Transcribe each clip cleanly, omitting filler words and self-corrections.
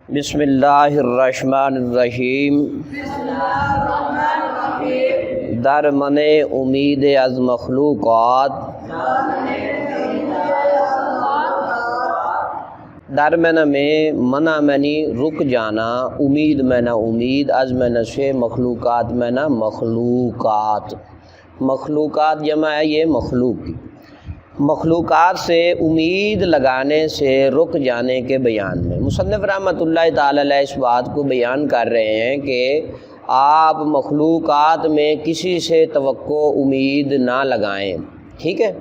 بسم اللہ الرحمن الرحیم در من امید از مخلوقات در میں منع منی رک جانا، امید میں نہ امید، از میں نہ سے مخلوقات میں نہ مخلوقات، مخلوقات جمع ہے یہ مخلوق کی، مخلوقات سے امید لگانے سے رک جانے کے بیان میں مصنف رحمۃ اللہ تعالی علیہ اس بات کو بیان کر رہے ہیں کہ آپ مخلوقات میں کسی سے توقع امید نہ لگائیں، ٹھیک ہے۔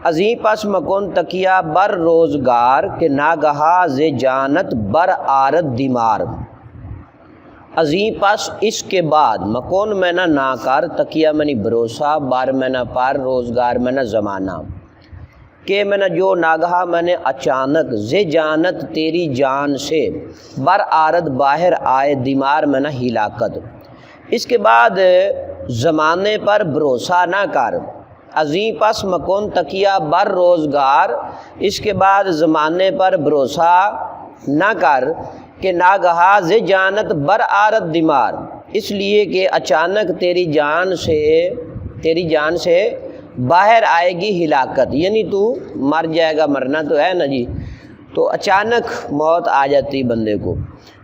ازیں پس مکن تکیہ بر روزگار کہ ناگہا ز جانت بر آرد دیمار، ازیں پس اس کے بعد مکن میں نہ نا کر، تکیہ میں نہ بھروسہ، بار میں نہ پر، روزگار میں نہ زمانہ، کہ میں نے جو ناگہا میں نے اچانک، ز جانت تیری جان سے، بر آرد باہر آئے، دیمار میں نہ ہلاکت، اس کے بعد زمانے پر بھروسہ نہ کر، ازیں پس مکن تکیہ بر روزگار، اس کے بعد زمانے پر بھروسہ نہ کر، کہ ناگہا ز جانت بر آرد دیمار، اس لیے کہ اچانک تیری جان سے باہر آئے گی ہلاکت، یعنی تو مر جائے گا، مرنا تو ہے نا جی، تو اچانک موت آ جاتی بندے کو۔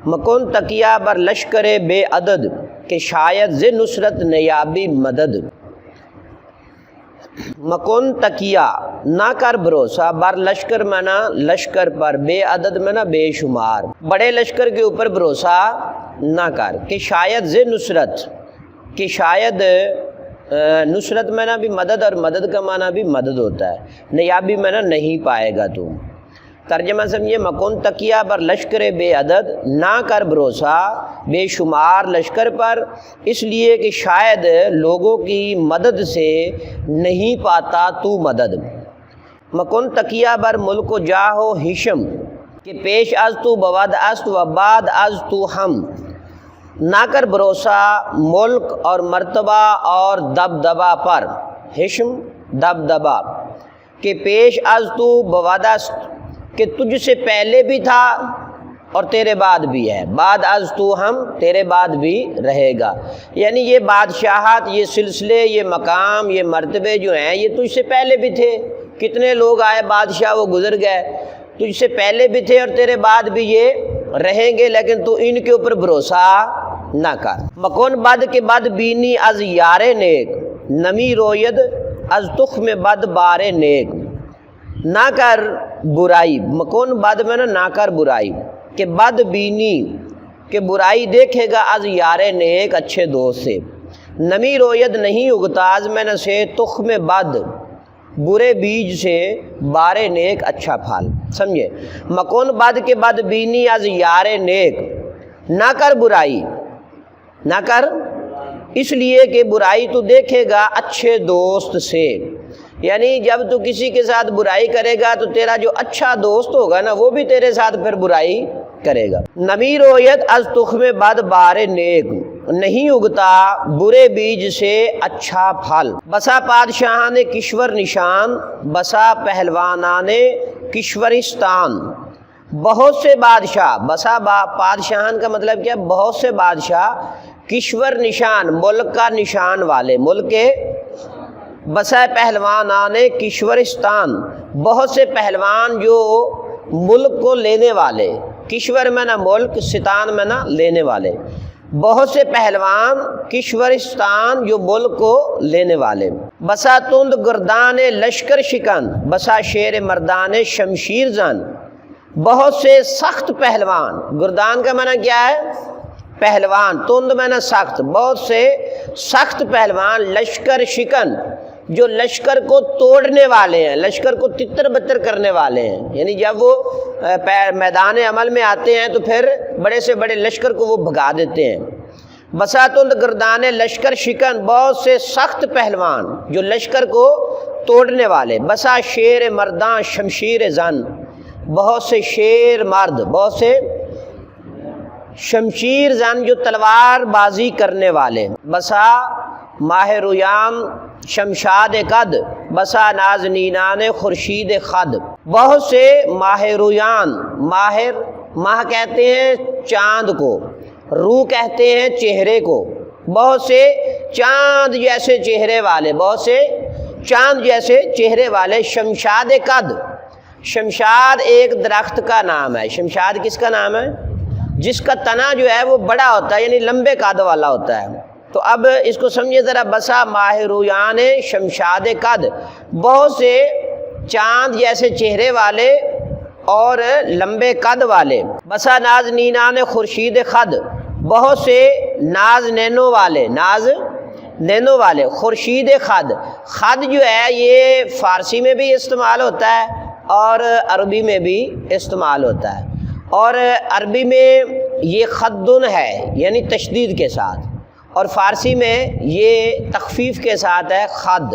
مکن تکیہ بر لشکر بے عدد، کہ شاید ز نصرت نیابی مدد، مکن تکیہ نہ کر بھروسہ، بر لشکر میں نہ لشکر پر، بے عدد میں نہ بے شمار، بڑے لشکر کے اوپر بھروسہ نہ کر، کہ شاید ز نصرت، کہ شاید نصرت میں نہ بھی مدد، اور مدد کا معنی بھی مدد ہوتا ہے، نیابی میں نہ نہیں پائے گا تو۔ ترجمہ سمجھے، مکن تکیہ بر لشکر بے عدد، نہ کر بھروسہ بے شمار لشکر پر، اس لیے کہ شاید لوگوں کی مدد سے نہیں پاتا تو مدد۔ مکن تکیہ بر ملک و جاہ و حشم، کہ پیش از تو بود است و بعد از تو ہم، نہ کر بھروسہ ملک اور مرتبہ اور دبدبہ پر، حشم دبدبہ، کہ پیش از تو بود است، کہ تجھ سے پہلے بھی تھا اور تیرے بعد بھی ہے، بعد از تو ہم، تیرے بعد بھی رہے گا، یعنی یہ بادشاہت، یہ سلسلے، یہ مقام، یہ مرتبے جو ہیں یہ تجھ سے پہلے بھی تھے، کتنے لوگ آئے بادشاہ وہ گزر گئے، تجھ سے پہلے بھی تھے اور تیرے بعد بھی یہ رہیں گے، لیکن تو ان کے اوپر بھروسہ نہ کر۔ مکن بد کے بد بینی از یار نیک، نمی روید از تخم بد بار نیک، نہ کر برائی، مکن بد میں نہ کر برائی، کہ بد بینی، کہ برائی دیکھے گا، از یار نیک اچھے دوست سے، نمی روید نہیں اگتا، از میں نہ سے تخم بد برے بیج سے، بار نیک اچھا پھل، سمجھے۔ مکن بد کے بد بینی از یار نیک، نہ کر برائی، نہ کر اس لیے کہ برائی تو دیکھے گا اچھے دوست سے، یعنی جب تو کسی کے ساتھ برائی کرے گا تو تیرا جو اچھا دوست ہوگا نا وہ بھی تیرے ساتھ پھر برائی کرے گا۔ نمی رویت از تخم بد بار نیک، نہیں اگتا برے بیج سے اچھا پھل، بسا پادشاہان کشور نشان، بسا پہلوانان کشورستان، بہت سے بادشاہ، بسا پادشاہان کا مطلب کیا، بہت سے بادشاہ، کشور نشان ملک کا نشان والے، ملک کے، بسا پہلوانان کشورستان، بہت سے پہلوان جو ملک کو لینے والے، کشور میں نہ ملک، ستان میں نہ لینے والے، بہت سے پہلوان کشورستان جو ملک کو لینے والے، بسا تند گردان لشکر شکن، بسا شیر مردان شمشیر زن، بہت سے سخت پہلوان، گردان کا معنی کیا ہے، پہلوان، تند میں نہ سخت، بہت سے سخت پہلوان، لشکر شکن جو لشکر کو توڑنے والے ہیں، لشکر کو تتر بتر کرنے والے ہیں، یعنی جب وہ میدان عمل میں آتے ہیں تو پھر بڑے سے بڑے لشکر کو وہ بھگا دیتے ہیں۔ بساتند گردان لشکر شکن، بہت سے سخت پہلوان جو لشکر کو توڑنے والے، بسا شیر مردان شمشیر زن، بہت سے شیر مرد، بہت سے شمشیر زن جو تلوار بازی کرنے والے، بسا ماہ رویان شمشاد قد، بسا نازنینان خورشید خد، بہت سے ماہ رویان، ماہر ماہ کہتے ہیں چاند کو، روح کہتے ہیں چہرے کو، بہت سے چاند جیسے چہرے والے، بہت سے چاند جیسے چہرے والے۔ شمشاد قد، شمشاد ایک درخت کا نام ہے۔ شمشاد کس کا نام ہے؟ جس کا تنا جو ہے وہ بڑا ہوتا ہے، یعنی لمبے قد والا ہوتا ہے۔ تو اب اس کو سمجھے ذرا، بسا ماہ رویان شمشاد قد، بہت سے چاند جیسے چہرے والے اور لمبے قد والے۔ بسا ناز نینان خورشید خد، بہت سے ناز نینوں والے، ناز نینوں والے خورشید خد۔ خد جو ہے یہ فارسی میں بھی استعمال ہوتا ہے اور عربی میں بھی استعمال ہوتا ہے، اور عربی میں یہ خدن ہے یعنی تشدید کے ساتھ، اور فارسی میں یہ تخفیف کے ساتھ ہے خد۔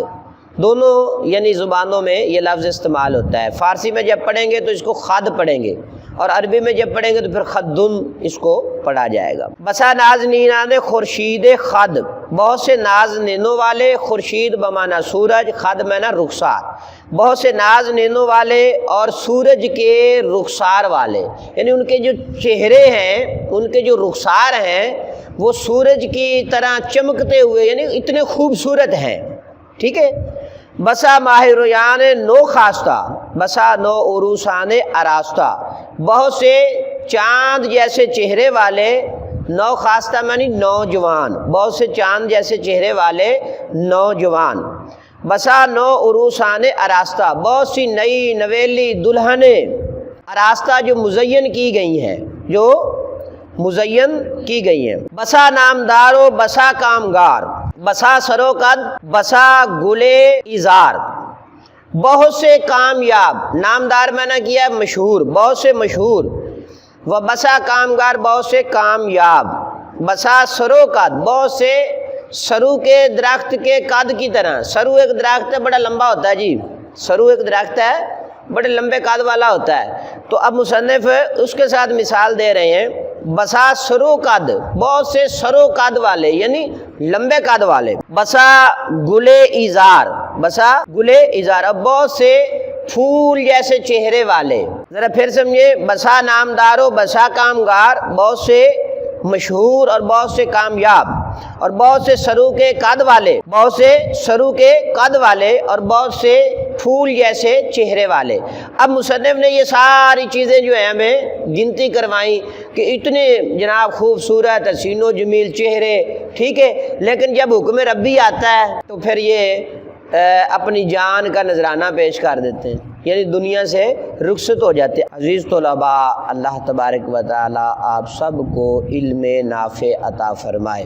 دونوں یعنی زبانوں میں یہ لفظ استعمال ہوتا ہے۔ فارسی میں جب پڑھیں گے تو اس کو خد پڑھیں گے، اور عربی میں جب پڑھیں گے تو پھر خدن اس کو پڑھا جائے گا۔ بسا ناز نینان خورشید خد، بہت سے ناز نینوں والے، خورشید بمانا سورج، خد مانا رخسار، بہت سے ناز نینوں والے اور سورج کے رخسار والے، یعنی ان کے جو چہرے ہیں، ان کے جو رخسار ہیں وہ سورج کی طرح چمکتے ہوئے، یعنی اتنے خوبصورت ہیں، ٹھیک ہے۔ بسا ماہ رویان نو خواستہ، بسا نو عروسان آراستہ، بہت سے چاند جیسے چہرے والے، نو خواستہ معنی نوجوان، بہت سے چاند جیسے چہرے والے نوجوان۔ بسا نو عروسان آراستہ، بہت سی نئی نویلی دلہنیں، آراستہ جو مزین کی گئی ہیں، جو مزین کی گئی ہیں۔ بسا نامدار و بسا کامگار، بسا سرو قد، بسا گلے ایزار، بہت سے کامیاب، نامدار میں نے کیا مشہور، بہت سے مشہور، و بسا کامگار، بہت سے کامیاب۔ بسا سرو قد، بہت سے سرو کے درخت کے قد کی طرح، سرو ایک درخت ہے بڑا لمبا ہوتا ہے جی، سرو ایک درخت ہے بڑے لمبے قد والا ہوتا ہے، تو اب مصنف اس کے ساتھ مثال دے رہے ہیں۔ بسا سرو قد، بہت سے سرو قد والے یعنی لمبے قد والے۔ بسا گلے ایزار، بسا گلے ایزار، اب بہت سے پھول جیسے چہرے والے۔ ذرا پھر سمجھے، بسا نامدار و بسا کامگار، بہت سے مشہور اور بہت سے کامیاب، اور بہت سے سرو کے قد والے، بہت سے سرو کے قد والے اور بہت سے پھول جیسے چہرے والے۔ اب مصنف نے یہ ساری چیزیں جو ہیں ہمیں گنتی کروائیں کہ اتنے جناب خوبصورت حسین و جمیل چہرے، ٹھیک ہے، لیکن جب حکم ربی آتا ہے تو پھر یہ اپنی جان کا نذرانہ پیش کر دیتے ہیں، یعنی دنیا سے رخصت ہو جاتے ہیں۔ عزیز طلباء، اللہ تبارک و تعالی آپ سب کو علم نافع عطا فرمائے۔